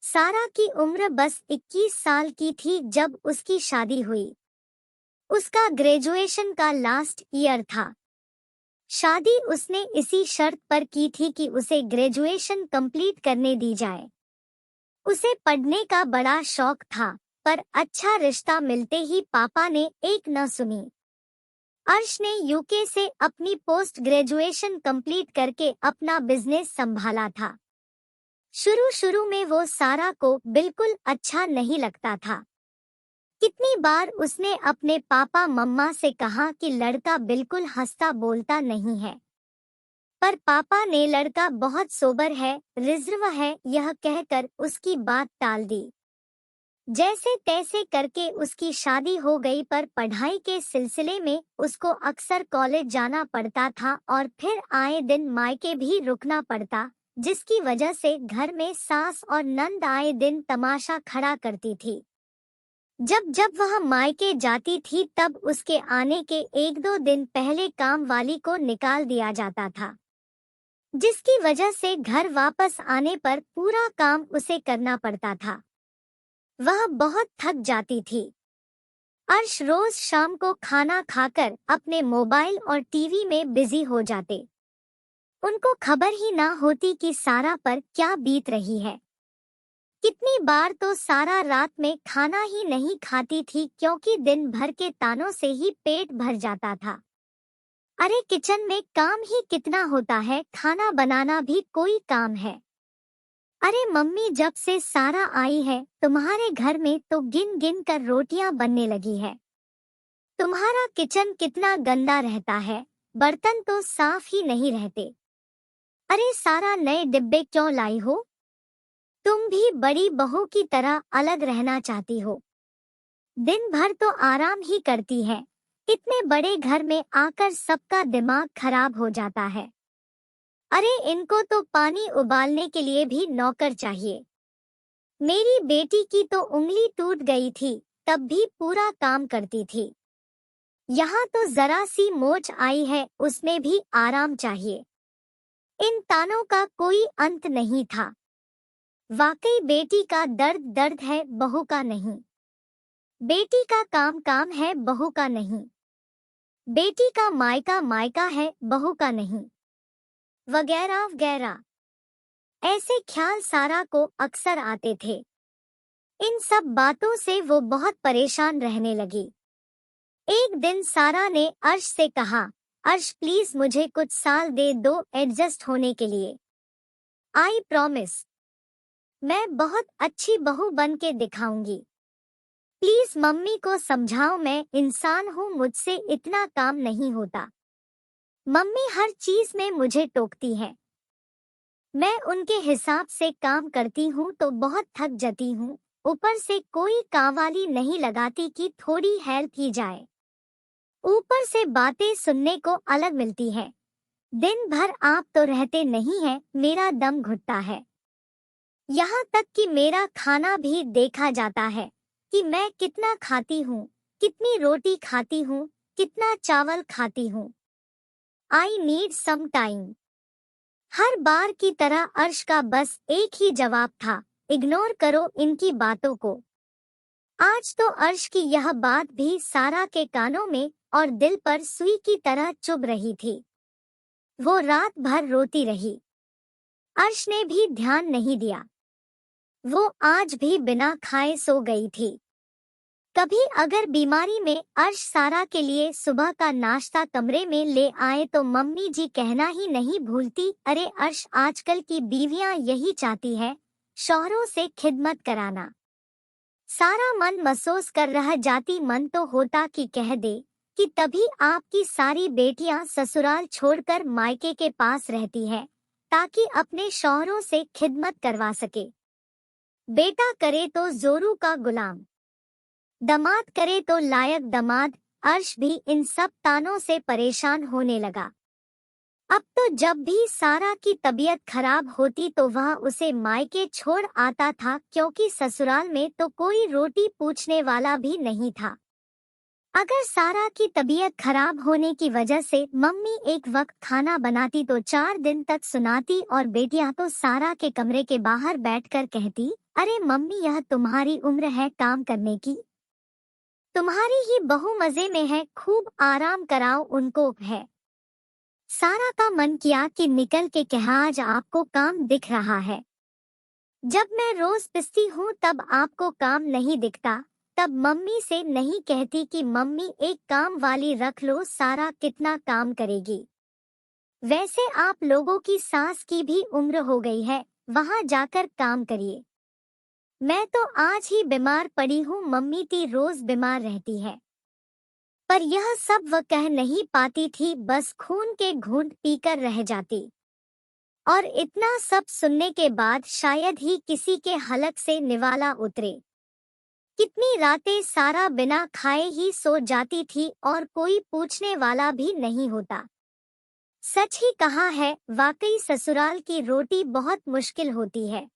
सारा की उम्र बस 21 साल की थी जब उसकी शादी हुई। उसका ग्रेजुएशन का लास्ट ईयर था। शादी उसने इसी शर्त पर की थी कि उसे ग्रेजुएशन कंप्लीट करने दी जाए। उसे पढ़ने का बड़ा शौक था, पर अच्छा रिश्ता मिलते ही पापा ने एक न सुनी। अर्श ने यूके से अपनी पोस्ट ग्रेजुएशन कंप्लीट करके अपना बिजनेस संभाला था। शुरू शुरू में वो सारा को बिल्कुल अच्छा नहीं लगता था। कितनी बार उसने अपने पापा मम्मा से कहा कि लड़का बिल्कुल हंसता बोलता नहीं है, पर पापा ने लड़का बहुत सोबर है, रिजर्व है, यह कहकर उसकी बात टाल दी। जैसे तैसे करके उसकी शादी हो गई, पर पढ़ाई के सिलसिले में उसको अक्सर कॉलेज जाना पड़ता था और फिर आए दिन मायके भी रुकना पड़ता, जिसकी वजह से घर में सास और नंद आए दिन तमाशा खड़ा करती थी। जब जब वह मायके जाती थी तब उसके आने के एक दो दिन पहले काम वाली को निकाल दिया जाता था, जिसकी वजह से घर वापस आने पर पूरा काम उसे करना पड़ता था। वह बहुत थक जाती थी। अर्श रोज शाम को खाना खाकर अपने मोबाइल और टीवी में बिजी हो जाते। उनको खबर ही ना होती कि सारा पर क्या बीत रही है। कितनी बार तो सारा रात में खाना ही नहीं खाती थी, क्योंकि दिन भर के तानों से ही पेट भर जाता था। अरे किचन में काम ही कितना होता है, खाना बनाना भी कोई काम है। अरे मम्मी, जब से सारा आई है तुम्हारे घर में तो गिन गिन कर रोटियां बनने लगी है। तुम्हारा किचन कितना गंदा रहता है, बर्तन तो साफ ही नहीं रहते। अरे सारा, नए डिब्बे क्यों लाई हो? तुम भी बड़ी बहू की तरह अलग रहना चाहती हो। दिन भर तो आराम ही करती है, इतने बड़े घर में आकर सबका दिमाग खराब हो जाता है। अरे इनको तो पानी उबालने के लिए भी नौकर चाहिए। मेरी बेटी की तो उंगली टूट गई थी, तब भी पूरा काम करती थी। यहाँ तो जरा सी मोच आई है, उसमें भी आराम चाहिए। इन तानों का कोई अंत नहीं था। वाकई बेटी का दर्द दर्द है, बहू का नहीं। बेटी का काम काम है, बहू का नहीं। बेटी का मायका मायका है, बहू का नहीं, वगैरह वगैरह। ऐसे ख्याल सारा को अक्सर आते थे। इन सब बातों से वो बहुत परेशान रहने लगी। एक दिन सारा ने अर्श से कहा, अर्श प्लीज मुझे कुछ साल दे दो एडजस्ट होने के लिए। आई प्रॉमिस, मैं बहुत अच्छी बहू बन के दिखाऊंगी। प्लीज मम्मी को समझाओ, मैं इंसान हूँ, मुझसे इतना काम नहीं होता। मम्मी हर चीज में मुझे टोकती है। मैं उनके हिसाब से काम करती हूँ तो बहुत थक जाती हूँ, ऊपर से कोई कांवाली नहीं लगाती कि थोड़ी हेल्प की जाए। ऊपर से बातें सुनने को अलग मिलती है। दिन भर आप तो रहते नहीं हैं, मेरा दम घुटता है। यहाँ तक कि मेरा खाना भी देखा जाता है कि मैं कितना खाती हूँ, कितनी रोटी खाती हूँ, कितना चावल खाती हूँ। I need some time. हर बार की तरह अर्श का बस एक ही जवाब था, इग्नोर करो इनकी बातों को। आज तो अर्श की यह बात भी सारा के कानों में और दिल पर सुई की तरह चुभ रही थी। वो रात भर रोती रही। अर्श ने भी ध्यान नहीं दिया। वो आज भी बिना खाए सो गई थी। कभी अगर बीमारी में अर्श सारा के लिए सुबह का नाश्ता कमरे में ले आए तो मम्मी जी कहना ही नहीं भूलती, अरे अर्श, आजकल की बीवियां यही चाहती है, शौहरों से खिदमत कराना। सारा मन महसूस कर रह जाती, मन तो होता कि कह दे कि तभी आपकी सारी बेटियां ससुराल छोड़कर मायके के पास रहती हैं, ताकि अपने शौहरों से खिदमत करवा सके। बेटा करे तो जोरू का गुलाम, दामाद करे तो लायक दामाद। अर्श भी इन सब तानों से परेशान होने लगा। अब तो जब भी सारा की तबीयत खराब होती तो वह उसे मायके छोड़ आता था, क्योंकि ससुराल में तो कोई रोटी पूछने वाला भी नहीं था। अगर सारा की तबीयत खराब होने की वजह से मम्मी एक वक्त खाना बनाती तो 4 दिन तक सुनाती और बेटियां तो सारा के कमरे के बाहर बैठकर कहती, अरे मम्मी यह तुम्हारी उम्र है काम करने की, तुम्हारी ही बहू मजे में है, खूब आराम कराओ उनको है। सारा का मन किया कि निकल के कहा आज आपको काम दिख रहा है, जब मैं रोज पिसती हूँ तब आपको काम नहीं दिखता। तब मम्मी से नहीं कहती कि मम्मी एक काम वाली रख लो, सारा कितना काम करेगी, वैसे आप लोगों की सास की भी उम्र हो गई है, वहाँ जाकर काम करिए। मैं तो आज ही बीमार पड़ी हूँ, मम्मी ती रोज बीमार रहती है। पर यह सब वह कह नहीं पाती थी, बस खून के घूंट पीकर रह जाती। और इतना सब सुनने के बाद शायद ही किसी के हलक से निवाला उतरे। कितनी रातें सारा बिना खाए ही सो जाती थी और कोई पूछने वाला भी नहीं होता। सच ही कहा है, वाकई ससुराल की रोटी बहुत मुश्किल होती है।